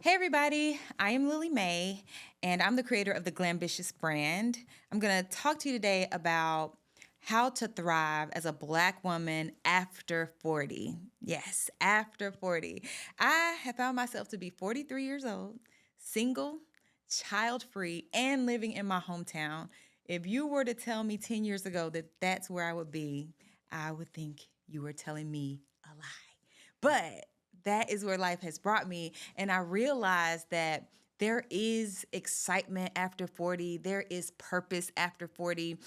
Hey everybody, I am Lillie Mae, and I'm the creator of the Glambitious brand. I'm going to talk to you today about how to thrive as a Black woman after 40. Yes, after 40. I have found myself to be 43 years old, single, child-free, and living in my hometown. If you were to tell me 10 years ago that that's where I would be, I would think you were telling me a lie. But that is where life has brought me. And I realized that there is excitement after 40. There is purpose after 40.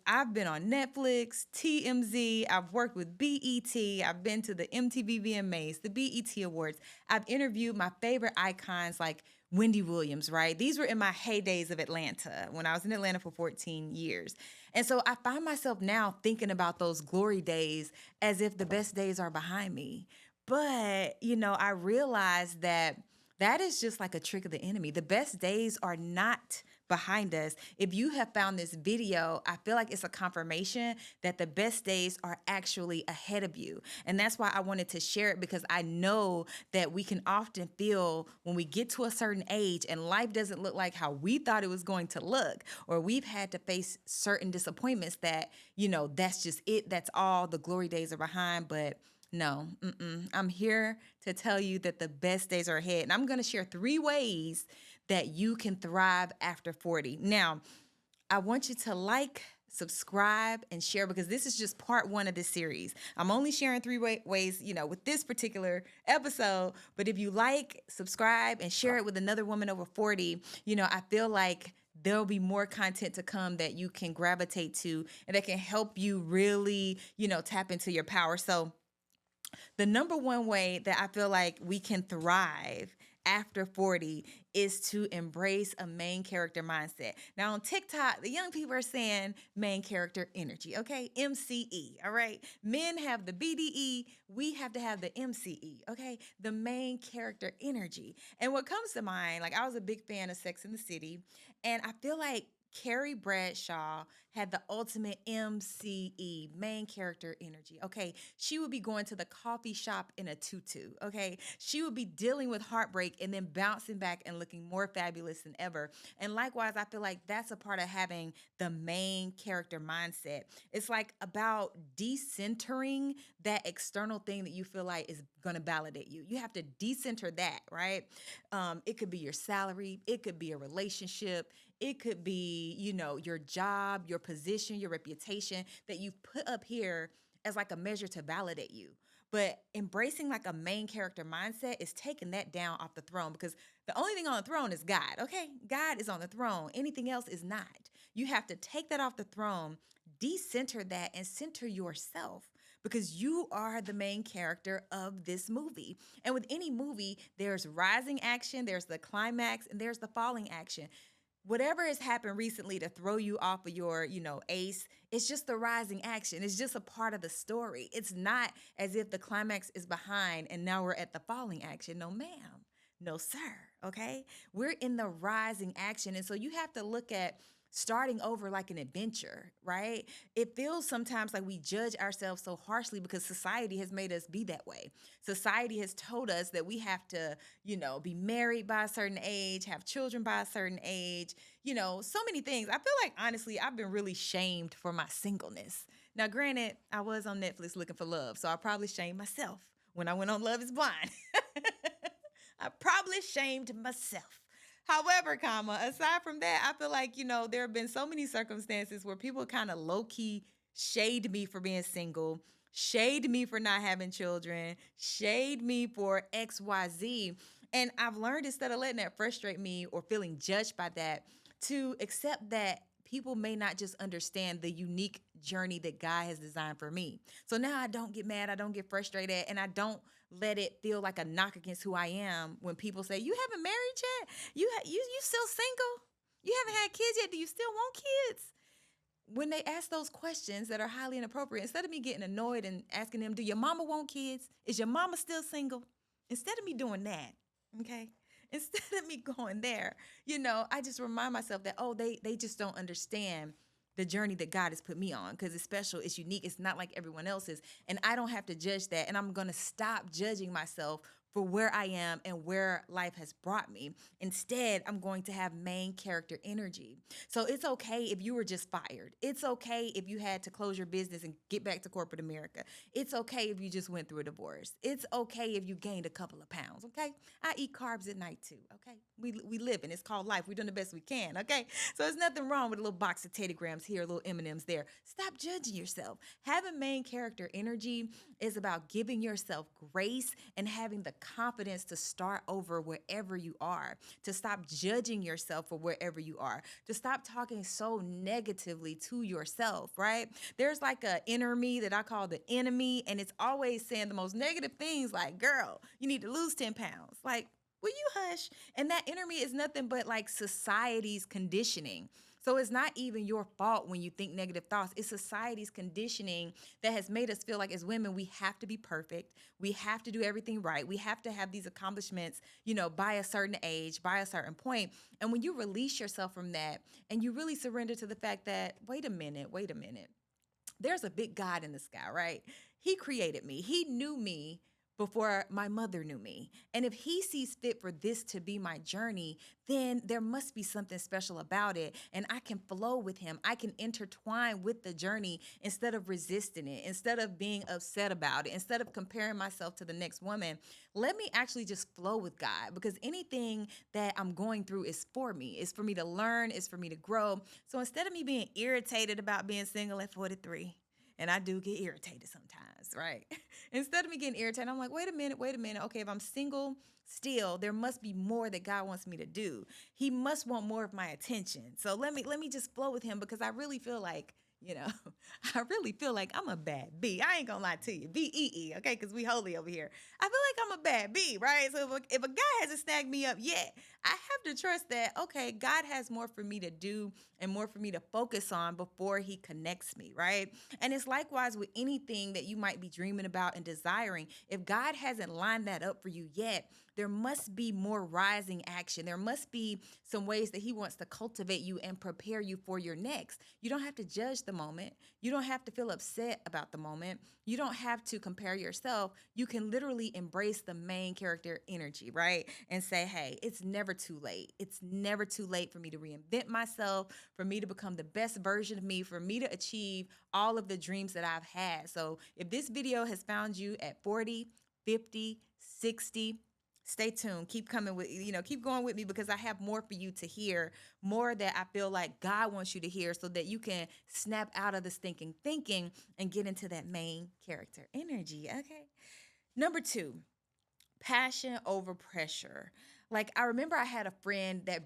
I've been on Netflix, TMZ, I've worked with BET, I've been to the MTV VMAs, the BET Awards. I've interviewed my favorite icons like Wendy Williams, right? These were in my heydays of Atlanta when I was in Atlanta for 14 years. And so I find myself now thinking about those glory days as if the best days are behind me. But, I realized that that is just like a trick of the enemy. The best days are not behind us. If you have found this video, I feel like it's a confirmation that the best days are actually ahead of you. And that's why I wanted to share it, because I know that we can often feel when we get to a certain age and life doesn't look like how we thought it was going to look, or we've had to face certain disappointments that, that's just it. That's all. The glory days are behind. But no, I'm here to tell you that the best days are ahead. And I'm going to share 3 ways that you can thrive after 40. Now, I want you to like, subscribe, and share, because this is just part 1 of this series. I'm only sharing 3 ways, with this particular episode. But if you like, subscribe, and share it with another woman over 40, I feel like there'll be more content to come that you can gravitate to and that can help you really, tap into your power. So, the number one way that I feel like we can thrive after 40 is to embrace a main character mindset. Now on TikTok, the young people are saying main character energy, okay? MCE, all right? Men have the BDE, we have to have the MCE, okay? The main character energy. And what comes to mind, like I was a big fan of Sex and the City, and I feel like Carrie Bradshaw had the ultimate MCE, main character energy. Okay. She would be going to the coffee shop in a tutu. Okay. She would be dealing with heartbreak and then bouncing back and looking more fabulous than ever. And likewise, I feel like that's a part of having the main character mindset. It's like about decentering that external thing that you feel like is going to validate you. You have to decenter that, right? It could be your salary, it could be a relationship, it could be, your job, your position, your reputation that you've put up here as like a measure to validate you. But embracing like a main character mindset is taking that down off the throne, because the only thing on the throne is God, okay? God is on the throne. Anything else is not. You have to take that off the throne, decenter that, and center yourself, because you are the main character of this movie. And with any movie, there's rising action, there's the climax, and there's the falling action. Whatever has happened recently to throw you off of your, ace, it's just the rising action. It's just a part of the story. It's not as if the climax is behind and now we're at the falling action. No, ma'am. No, sir. Okay. We're in the rising action. And so you have to look at starting over like an adventure, right? It feels sometimes like we judge ourselves so harshly because society has made us be that way. Society has told us that we have to, be married by a certain age, have children by a certain age, so many things. I feel like, honestly, I've been really shamed for my singleness. Now, granted, I was on Netflix looking for love, so I probably shamed myself when I went on Love is Blind. I probably shamed myself. However, aside from that, I feel like, there have been so many circumstances where people kind of low key shade me for being single, shade me for not having children, shade me for XYZ. And I've learned, instead of letting that frustrate me or feeling judged by that, to accept that people may not just understand the unique journey that God has designed for me. So now I don't get mad, I don't get frustrated, and I don't let it feel like a knock against who I am when people say, "You haven't married yet? You still single? You haven't had kids yet? Do you still want kids?" When they ask those questions that are highly inappropriate, instead of me getting annoyed and asking them, "Do your mama want kids? Is your mama still single?" Instead of me doing that, okay? Instead of me going there, I just remind myself that, oh, they just don't understand the journey that God has put me on, because it's special, it's unique, it's not like everyone else's, and I don't have to judge that, and I'm going to stop judging myself for where I am and where life has brought me. Instead, I'm going to have main character energy. So it's okay if you were just fired. It's okay if you had to close your business and get back to corporate America. It's okay if you just went through a divorce. It's okay if you gained a couple of pounds, okay? I eat carbs at night too, okay? We live and it's called life. We're doing the best we can, okay? So there's nothing wrong with a little box of Teddy Grahams here, a little M&Ms there. Stop judging yourself. Having main character energy is about giving yourself grace and having the confidence to start over wherever you are, to stop judging yourself for wherever you are, to stop talking so negatively to yourself, right? There's like a inner me that I call the enemy, and it's always saying the most negative things like, girl, you need to lose 10 pounds. Like, will you hush? And that inner me is nothing but like society's conditioning. So it's not even your fault when you think negative thoughts. It's society's conditioning that has made us feel like as women, we have to be perfect. We have to do everything right. We have to have these accomplishments, by a certain age, by a certain point. And when you release yourself from that and you really surrender to the fact that, wait a minute, there's a big God in the sky, right? He created me. He knew me before my mother knew me. And if he sees fit for this to be my journey, then there must be something special about it. And I can flow with him. I can intertwine with the journey instead of resisting it, instead of being upset about it, instead of comparing myself to the next woman. Let me actually just flow with God, because anything that I'm going through is for me. It's for me to learn. It's for me to grow. So instead of me being irritated about being single at 43, and I do get irritated sometimes, right? Instead of me getting irritated, I'm like, wait a minute. Okay, if I'm single still, there must be more that God wants me to do. He must want more of my attention. So let me just flow with him, because I really feel like, I really feel like I'm a bad bee. I ain't gonna lie to you. B-E-E, okay? Because we holy over here. I feel like I'm a bad bee, right? So if a guy hasn't snagged me up yet, I have to trust that, okay, God has more for me to do and more for me to focus on before he connects me, right? And it's likewise with anything that you might be dreaming about and desiring. If God hasn't lined that up for you yet, there must be more rising action. There must be some ways that he wants to cultivate you and prepare you for your next. You don't have to judge the moment. You don't have to feel upset about the moment. You don't have to compare yourself. You can literally embrace the main character energy, right? And say, hey, it's never too late. It's never too late for me to reinvent myself, for me to become the best version of me, for me to achieve all of the dreams that I've had. So if this video has found you at 40, 50, 60, stay tuned. Keep coming with, keep going with me, because I have more for you to hear, more that I feel like God wants you to hear, so that you can snap out of the stinking thinking and get into that main character energy. Okay. Number 2, passion over pressure. Like, I remember I had a friend that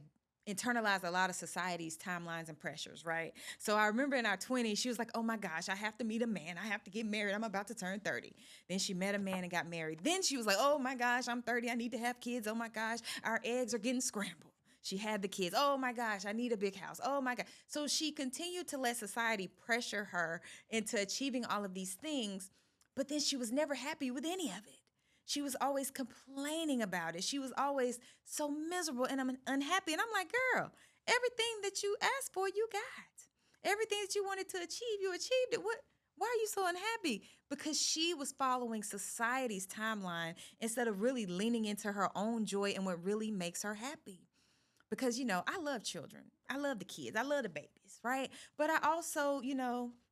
internalized a lot of society's timelines and pressures, right? So I remember in our 20s, she was like, oh my gosh, I have to meet a man. I have to get married. I'm about to turn 30. Then she met a man and got married. Then she was like, oh my gosh, I'm 30. I need to have kids. Oh my gosh, our eggs are getting scrambled. She had the kids. Oh my gosh, I need a big house. Oh my God. So she continued to let society pressure her into achieving all of these things, but then she was never happy with any of it. She was always complaining about it. She was always so miserable and I'm unhappy. And I'm like, girl, everything that you asked for, you got. Everything that you wanted to achieve, you achieved it. Why are you so unhappy? Because she was following society's timeline instead of really leaning into her own joy and what really makes her happy. Because, I love children. I love the kids. I love the babies, right? But I also,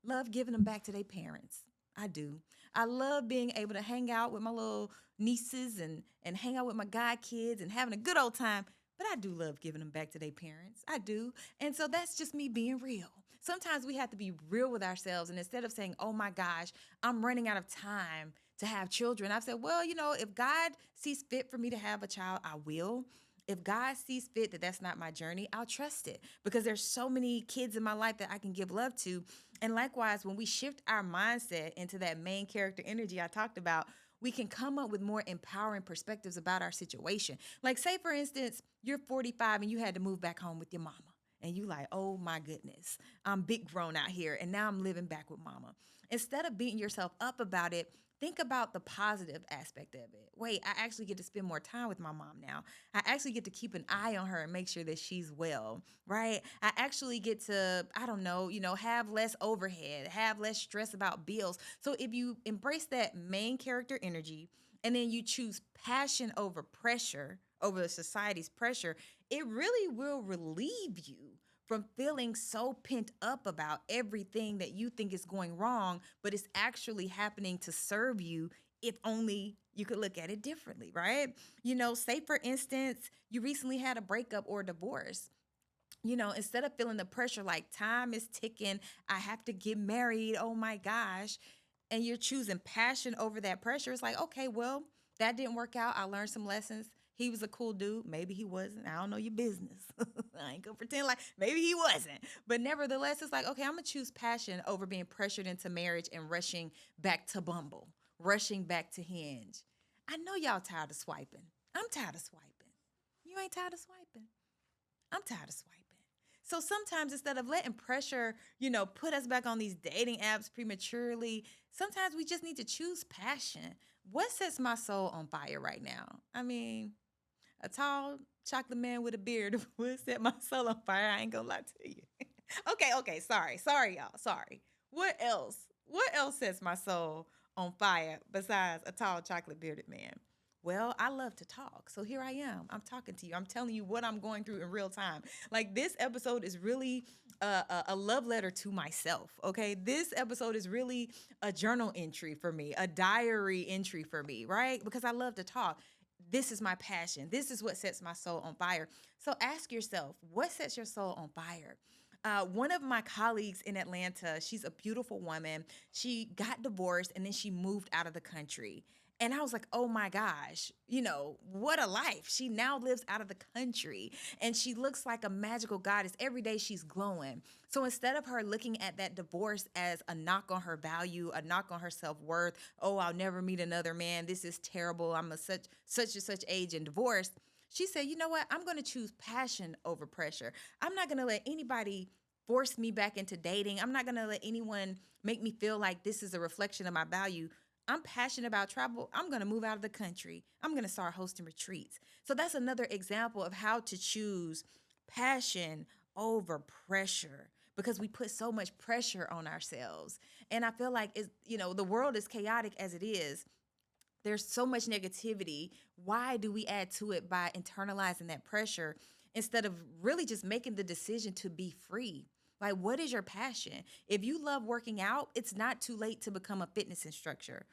love giving them back to their parents. I do. I love being able to hang out with my little nieces and hang out with my god kids and having a good old time. But I do love giving them back to their parents. I do. And so that's just me being real. Sometimes we have to be real with ourselves. And instead of saying, oh my gosh, I'm running out of time to have children, I've said, well, if God sees fit for me to have a child, I will. If God sees fit that that's not my journey, I'll trust it, because there's so many kids in my life that I can give love to. And likewise, when we shift our mindset into that main character energy I talked about, we can come up with more empowering perspectives about our situation. Like, say, for instance, you're 45 and you had to move back home with your mama. And you like, oh my goodness, I'm big grown out here and now I'm living back with mama. Instead of beating yourself up about it, think about the positive aspect of it. Wait, I actually get to spend more time with my mom now. I actually get to keep an eye on her and make sure that she's well, right? I actually get to, I don't know, have less overhead, have less stress about bills. So if you embrace that main character energy and then you choose passion over pressure, over the society's pressure, it really will relieve you from feeling so pent up about everything that you think is going wrong, but it's actually happening to serve you if only you could look at it differently, right? Say for instance, you recently had a breakup or a divorce. Instead of feeling the pressure like time is ticking, I have to get married, oh my gosh, and you're choosing passion over that pressure, it's like, okay, well, that didn't work out. I learned some lessons. He was a cool dude. Maybe he wasn't. I don't know your business. I ain't gonna pretend like maybe he wasn't. But nevertheless, it's like, okay, I'm gonna choose passion over being pressured into marriage and rushing back to Bumble, rushing back to Hinge. I know y'all tired of swiping. I'm tired of swiping. You ain't tired of swiping. I'm tired of swiping. So sometimes instead of letting pressure, put us back on these dating apps prematurely, sometimes we just need to choose passion. What sets my soul on fire right now? I mean, a tall chocolate man with a beard would set my soul on fire. I ain't gonna lie to you. Okay. Sorry, y'all. Sorry. What else? What else sets my soul on fire besides a tall chocolate bearded man? Well, I love to talk. So here I am. I'm talking to you. I'm telling you what I'm going through in real time. Like this episode is really a love letter to myself. Okay. This episode is really a journal entry for me, a diary entry for me, right? Because I love to talk. This is my passion. This is what sets my soul on fire. So ask yourself, what sets your soul on fire? One of my colleagues in Atlanta, she's a beautiful woman. She got divorced and then she moved out of the country. And I was like, oh my gosh, what a life. She now lives out of the country and she looks like a magical goddess. Every day she's glowing. So instead of her looking at that divorce as a knock on her value, a knock on her self-worth, oh, I'll never meet another man. This is terrible. I'm a such and such age and divorced. She said, you know what? I'm going to choose passion over pressure. I'm not going to let anybody force me back into dating. I'm not going to let anyone make me feel like this is a reflection of my value. I'm passionate about travel. I'm going to move out of the country. I'm going to start hosting retreats. So that's another example of how to choose passion over pressure because we put so much pressure on ourselves. And I feel like the world is chaotic as it is. There's so much negativity. Why do we add to it by internalizing that pressure instead of really just making the decision to be free? Like, what is your passion? If you love working out, it's not too late to become a fitness instructor.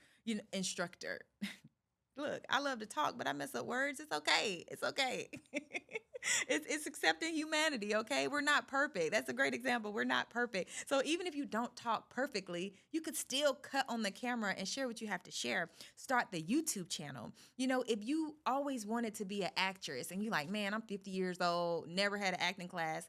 Look, I love to talk, but I mess up words. It's okay. It's okay. It's accepting humanity, okay? We're not perfect. That's a great example. We're not perfect. So even if you don't talk perfectly, you could still cut on the camera and share what you have to share. Start the YouTube channel. If you always wanted to be an actress and you're like, man, I'm 50 years old, never had an acting class,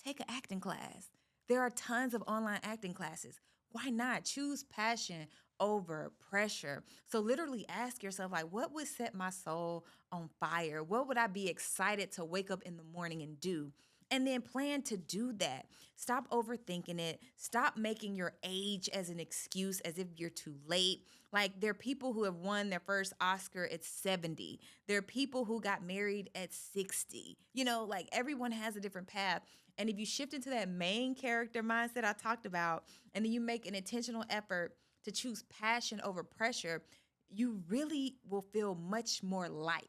take an acting class. There are tons of online acting classes. Why not? Choose passion over pressure. So literally ask yourself, like, what would set my soul on fire? What would I be excited to wake up in the morning and do? And then plan to do that. Stop overthinking it. Stop making your age as an excuse as if you're too late. Like, there are people who have won their first Oscar at 70. There are people who got married at 60. Like everyone has a different path. And if you shift into that main character mindset I talked about, and then you make an intentional effort to choose passion over pressure, you really will feel much more light.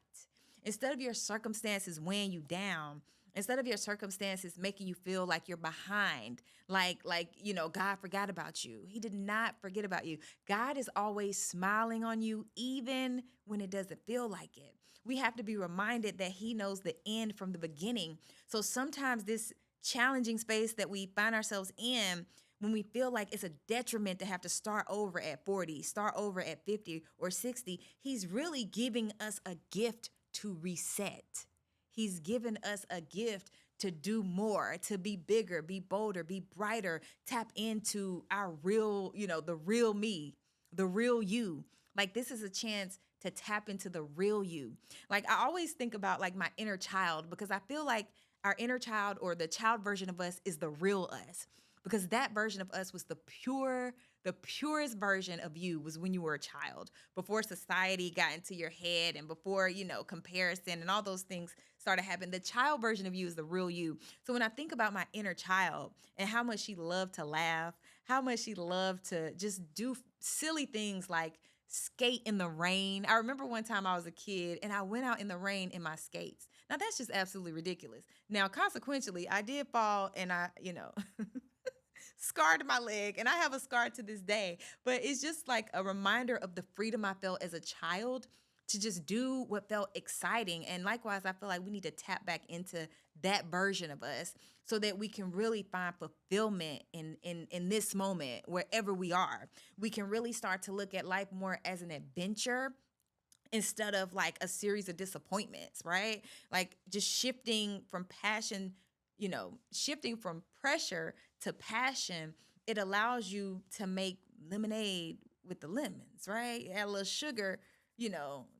Instead of your circumstances weighing you down, instead of your circumstances making you feel like you're behind, like God forgot about you. He did not forget about you. God is always smiling on you, even when it doesn't feel like it. We have to be reminded that he knows the end from the beginning. So sometimes this challenging space that we find ourselves in, when we feel like it's a detriment to have to start over at 40, start over at 50 or 60, he's really giving us a gift to reset. He's given us a gift to do more, to be bigger, be bolder, be brighter, tap into our real, the real me, the real you. Like, this is a chance to tap into the real you. Like, I always think about like my inner child, because I feel like our inner child, or the child version of us, is the real us. Because that version of us was the purest version of you was when you were a child, before society got into your head and before, comparison and all those things started happening. The child version of you is the real you. So when I think about my inner child and how much she loved to laugh, how much she loved to just do silly things like skate in the rain. I remember one time I was a kid and I went out in the rain in my skates. Now that's just absolutely ridiculous. Now, consequentially, I did fall and scarred my leg, and I have a scar to this day. But it's just like a reminder of the freedom I felt as a child to just do what felt exciting. And likewise, I feel like we need to tap back into that version of us so that we can really find fulfillment in this moment wherever we are. We can really start to look at life more as an adventure instead of like a series of disappointments, right? Like just shifting from pressure to passion, it allows you to make lemonade with the lemons, right? Add a little sugar,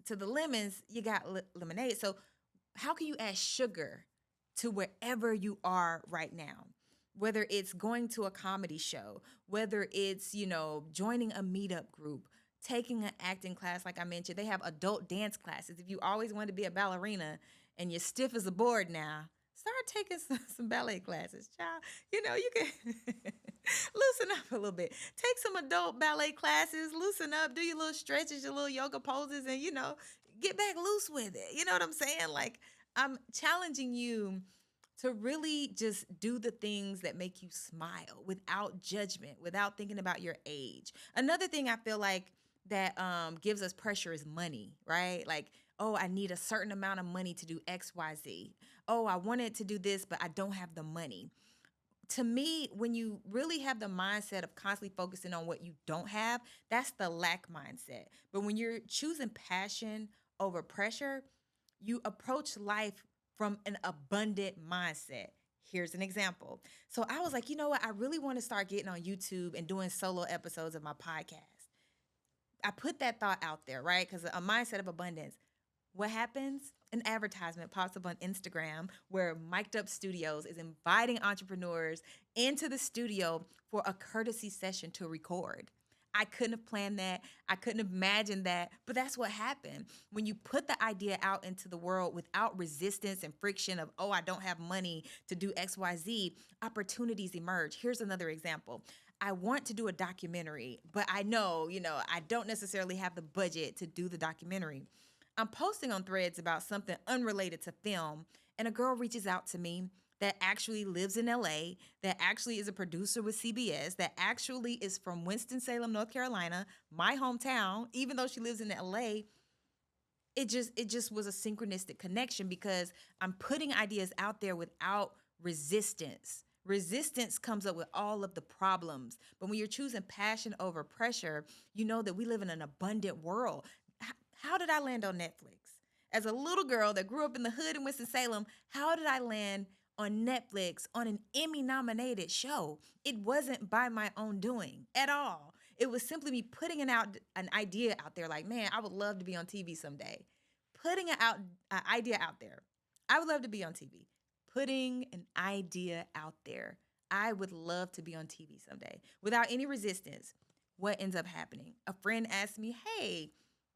to the lemons, you got lemonade. So, how can you add sugar to wherever you are right now? Whether it's going to a comedy show, whether it's, joining a meetup group, taking an acting class, like I mentioned, they have adult dance classes. If you always wanted to be a ballerina and you're stiff as a board now, start taking some ballet classes, child. You can loosen up a little bit. Take some adult ballet classes, loosen up, do your little stretches, your little yoga poses, and, get back loose with it. You know what I'm saying? Like, I'm challenging you to really just do the things that make you smile without judgment, without thinking about your age. Another thing I feel like that gives us pressure is money, right? Like, oh, I need a certain amount of money to do X, Y, Z. Oh, I wanted to do this, but I don't have the money. To me, when you really have the mindset of constantly focusing on what you don't have, that's the lack mindset. But when you're choosing passion over pressure, you approach life from an abundant mindset. Here's an example. So I was like, you know what? I really want to start getting on YouTube and doing solo episodes of my podcast. I put that thought out there, right? Because a mindset of abundance. What happens? An advertisement pops up on Instagram where Mic'd Up Studios is inviting entrepreneurs into the studio for a courtesy session to record. I couldn't have planned that. I couldn't have imagined that, but that's what happened. When you put the idea out into the world without resistance and friction of, oh, I don't have money to do XYZ, opportunities emerge. Here's another example. I want to do a documentary, but I know, I don't necessarily have the budget to do the documentary. I'm posting on Threads about something unrelated to film, and a girl reaches out to me that actually lives in LA, that actually is a producer with CBS, that actually is from Winston-Salem, North Carolina, my hometown. Even though she lives in LA, it just was a synchronistic connection because I'm putting ideas out there without resistance. Resistance comes up with all of the problems. But when you're choosing passion over pressure, you know that we live in an abundant world. How did I land on Netflix? As a little girl that grew up in the hood in Winston-Salem, how did I land on Netflix on an Emmy-nominated show? It wasn't by my own doing at all. It was simply me putting an idea out there like, man, I would love to be on TV someday. Putting an idea out there. I would love to be on TV. Putting an idea out there. I would love to be on TV someday. Without any resistance, what ends up happening? A friend asked me, hey,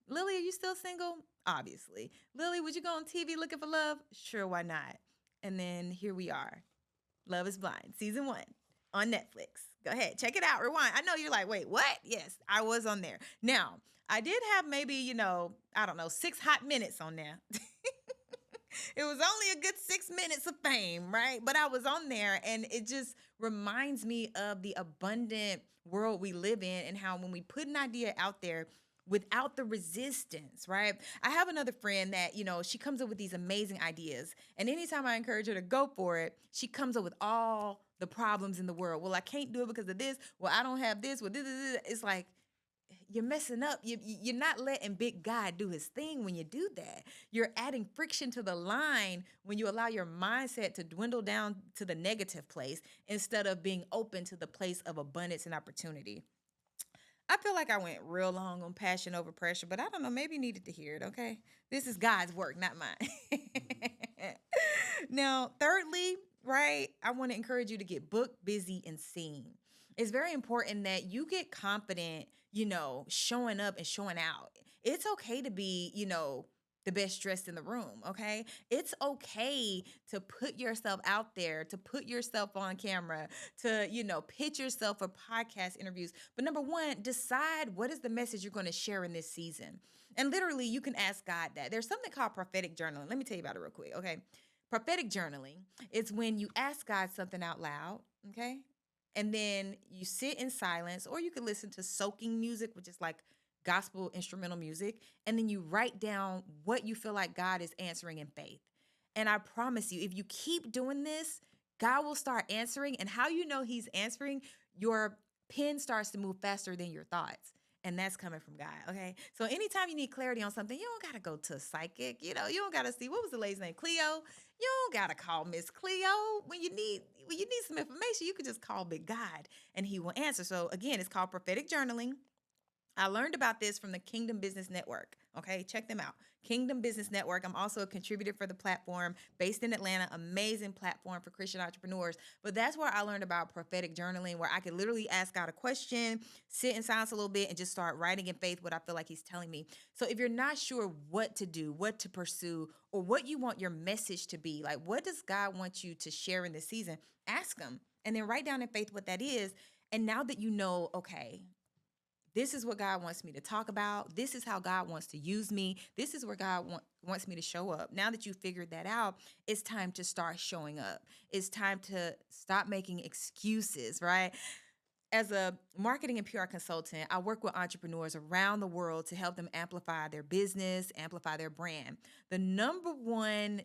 Lillie, are you still single? Obviously. Lillie, would you go on TV looking for love? Sure, why not? And then here we are. Love is Blind, season 1 on Netflix. Go ahead, check it out. Rewind. I know you're like, wait, what? Yes, I was on there. Now, I did have maybe, 6 hot minutes on there. It was only a good 6 minutes of fame, right? But I was on there, and it just reminds me of the abundant world we live in and how when we put an idea out there, without the resistance, right? I have another friend that, she comes up with these amazing ideas. And anytime I encourage her to go for it, she comes up with all the problems in the world. Well, I can't do it because of this. Well, I don't have this. Well, this. It's like, you're messing up. You're not letting big God do his thing when you do that. You're adding friction to the line when you allow your mindset to dwindle down to the negative place instead of being open to the place of abundance and opportunity. I feel like I went real long on passion over pressure, but I don't know. Maybe you needed to hear it, okay? This is God's work, not mine. Now, thirdly, right, I want to encourage you to get booked, busy, and seen. It's very important that you get confident, showing up and showing out. It's okay to be, the best dressed in the room, okay? It's okay to put yourself out there, to put yourself on camera, to, pitch yourself for podcast interviews. But number one, decide what is the message you're going to share in this season. And literally, you can ask God that. There's something called prophetic journaling. Let me tell you about it real quick, okay? Prophetic journaling is when you ask God something out loud, okay? And then you sit in silence, or you could listen to soaking music, which is like gospel instrumental music. And then you write down what you feel like God is answering in faith. And I promise you, if you keep doing this, God will start answering. And how you know he's answering, your pen starts to move faster than your thoughts. And that's coming from God, okay? So anytime you need clarity on something, you don't got to go to a psychic. You don't got to see, what was the lady's name? Cleo. You don't got to call Miss Cleo. When you need some information, you can just call Big God and he will answer. So again, it's called prophetic journaling. I learned about this from the Kingdom Business Network. Okay, check them out. Kingdom Business Network. I'm also a contributor for the platform based in Atlanta. Amazing platform for Christian entrepreneurs. But that's where I learned about prophetic journaling, where I could literally ask God a question, sit in silence a little bit, and just start writing in faith what I feel like he's telling me. So if you're not sure what to do, what to pursue, or what you want your message to be, like what does God want you to share in this season, ask him. And then write down in faith what that is. And now that you know, okay, this is what God wants me to talk about. This is how God wants to use me. This is where God wants me to show up. Now that you figured that out, it's time to start showing up. It's time to stop making excuses, right? As a marketing and PR consultant, I work with entrepreneurs around the world to help them amplify their business, amplify their brand. The number one,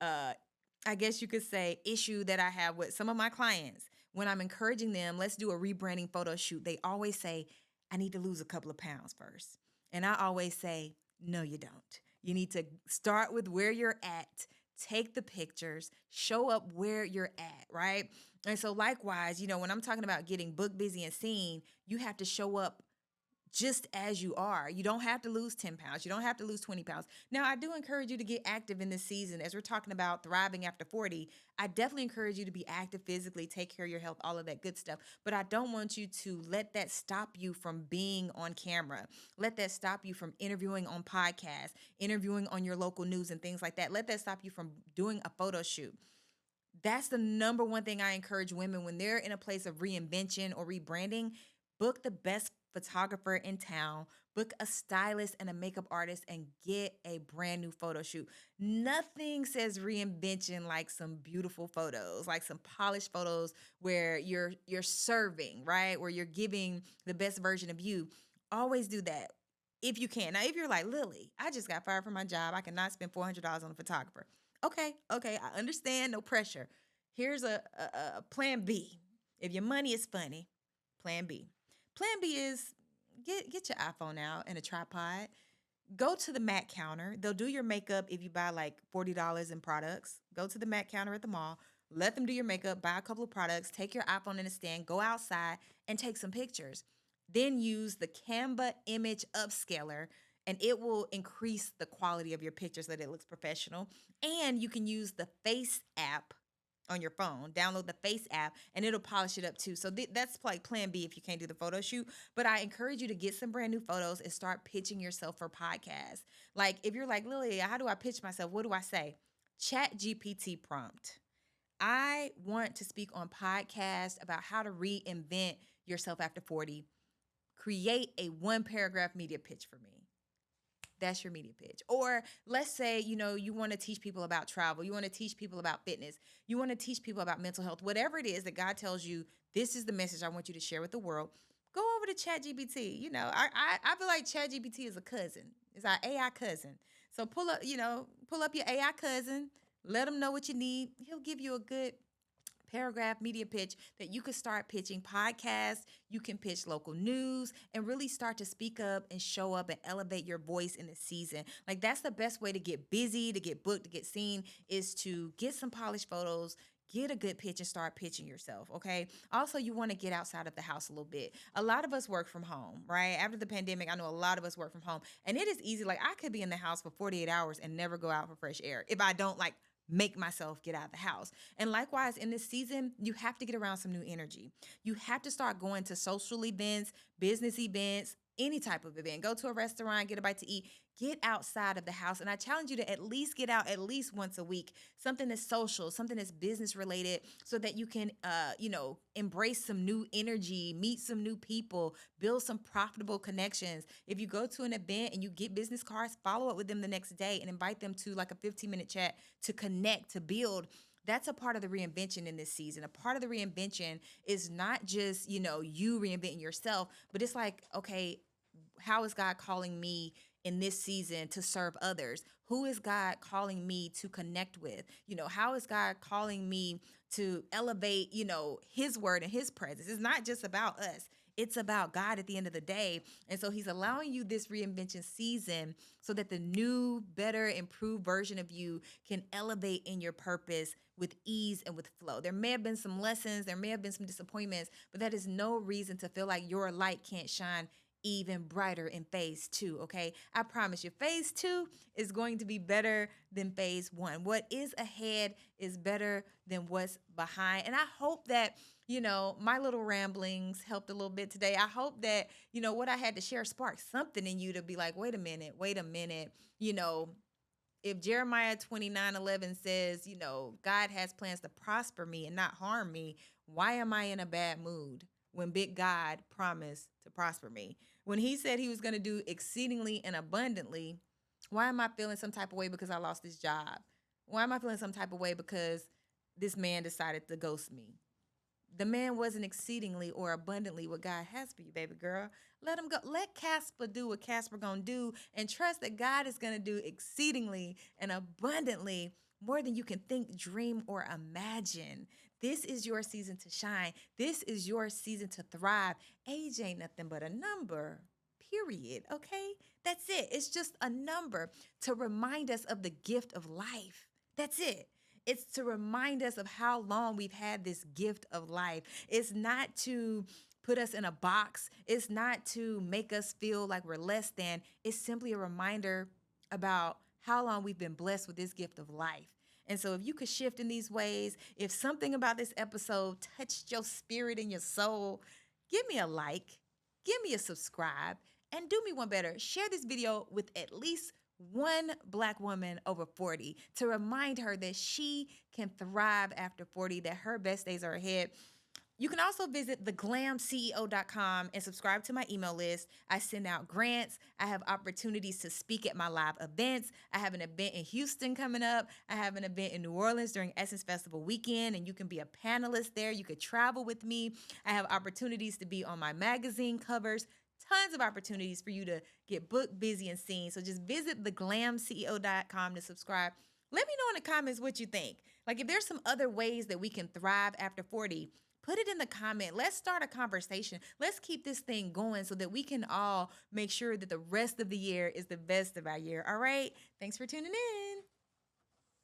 I guess you could say, issue that I have with some of my clients when I'm encouraging them, let's do a rebranding photo shoot, they always say, I need to lose a couple of pounds first. And I always say, no, you don't. You need to start with where you're at, take the pictures, show up where you're at, right? And so likewise, when I'm talking about getting book busy and seen, you have to show up just as you are. You don't have to lose 10 pounds. You don't have to lose 20 pounds. Now, I do encourage you to get active in this season. As we're talking about thriving after 40, I definitely encourage you to be active physically, take care of your health, all of that good stuff. But I don't want you to let that stop you from being on camera. Let that stop you from interviewing on podcasts, interviewing on your local news and things like that. Let that stop you from doing a photo shoot. That's the number one thing I encourage women when they're in a place of reinvention or rebranding. Book the best photographer in town, book a stylist and a makeup artist, and get a brand new photo shoot. Nothing says reinvention like some beautiful photos, like some polished photos where you're serving, right? Where you're giving the best version of you. Always do that if you can. Now, if you're like, Lillie, I just got fired from my job. I cannot spend $400 on a photographer. Okay, I understand, no pressure. Here's a plan B. If your money is funny, plan B. Plan B is get your iPhone out and a tripod. Go to the Mac counter. They'll do your makeup if you buy like $40 in products. Go to the Mac counter at the mall. Let them do your makeup, buy a couple of products, take your iPhone in a stand, go outside and take some pictures. Then use the Canva image upscaler and it will increase the quality of your pictures so that it looks professional. And you can use the Face app on your phone. Download the Face app and it'll polish it up too. So that's like plan B if you can't do the photo shoot. But I encourage you to get some brand new photos and start pitching yourself for podcasts. Like if you're like, Lillie, how do I pitch myself? What do I say? Chat GPT prompt. I want to speak on podcasts about how to reinvent yourself after 40. Create a 1-paragraph media pitch for me. That's your media pitch. Or let's say, you want to teach people about travel. You want to teach people about fitness. You want to teach people about mental health. Whatever it is that God tells you, this is the message I want you to share with the world. Go over to ChatGPT. I feel like ChatGPT is a cousin. It's our AI cousin. So pull up your AI cousin. Let him know what you need. He'll give you a good paragraph media pitch that you could start pitching podcasts. You can pitch local news and really start to speak up and show up and elevate your voice in the season. Like that's the best way to get busy, to get booked, to get seen, is to get some polished photos, get a good pitch and start pitching yourself, okay? Also, you want to get outside of the house a little bit. A lot of us work from home, right? After the pandemic, I know a lot of us work from home. And it is easy. Like I could be in the house for 48 hours and never go out for fresh air if I don't make myself get out of the house. And likewise, in this season, you have to get around some new energy. You have to start going to social events, business events, any type of event. Go to a restaurant, get a bite to eat, get outside of the house. And I challenge you to at least get out at least once a week, something that's social, something that's business related, so that you can, embrace some new energy, meet some new people, build some profitable connections. If you go to an event and you get business cards, follow up with them the next day and invite them to like a 15-minute chat to connect, to build. That's a part of the reinvention in this season. A part of the reinvention is not just, you reinventing yourself, but it's like, okay, how is God calling me in this season to serve others? Who is God calling me to connect with? How is God calling me to elevate, his word and his presence? It's not just about us. It's about God at the end of the day. And so he's allowing you this reinvention season so that the new, better, improved version of you can elevate in your purpose with ease and with flow. There may have been some lessons, there may have been some disappointments, but that is no reason to feel like your light can't shine even brighter in phase 2, okay? I promise you, phase 2 is going to be better than phase 1. What is ahead is better than what's behind. And I hope that, my little ramblings helped a little bit today. I hope that, what I had to share sparked something in you to be like, wait a minute. If Jeremiah 29:11 says, God has plans to prosper me and not harm me, why am I in a bad mood when big God promised to prosper me? When he said he was going to do exceedingly and abundantly, why am I feeling some type of way because I lost this job? Why am I feeling some type of way because this man decided to ghost me? The man wasn't exceedingly or abundantly what God has for you, baby girl. Let him go. Let Casper do what Casper gonna do, and trust that God is gonna do exceedingly and abundantly more than you can think, dream, or imagine. This is your season to shine. This is your season to thrive. Age ain't nothing but a number. Period. Okay? That's it. It's just a number to remind us of the gift of life. That's it. It's to remind us of how long we've had this gift of life. It's not to put us in a box. It's not to make us feel like we're less than. It's simply a reminder about how long we've been blessed with this gift of life. And so if you could shift in these ways, if something about this episode touched your spirit and your soul, give me a like, give me a subscribe, and do me one better. Share this video with at least one Black woman over 40 to remind her that she can thrive after 40, that her best days are ahead. You can also visit theglamceo.com and subscribe to my email list. I send out grants. I have opportunities to speak at my live events. I have an event in Houston coming up. I have an event in New Orleans during Essence Festival weekend, and you can be a panelist there. You could travel with me. I have opportunities to be on my magazine covers. Tons of opportunities for you to get booked, busy, and seen. So just visit theglamceo.com to subscribe. Let me know in the comments what you think. Like if there's some other ways that we can thrive after 40, put it in the comment. Let's start a conversation. Let's keep this thing going so that we can all make sure that the rest of the year is the best of our year. All right? Thanks for tuning in.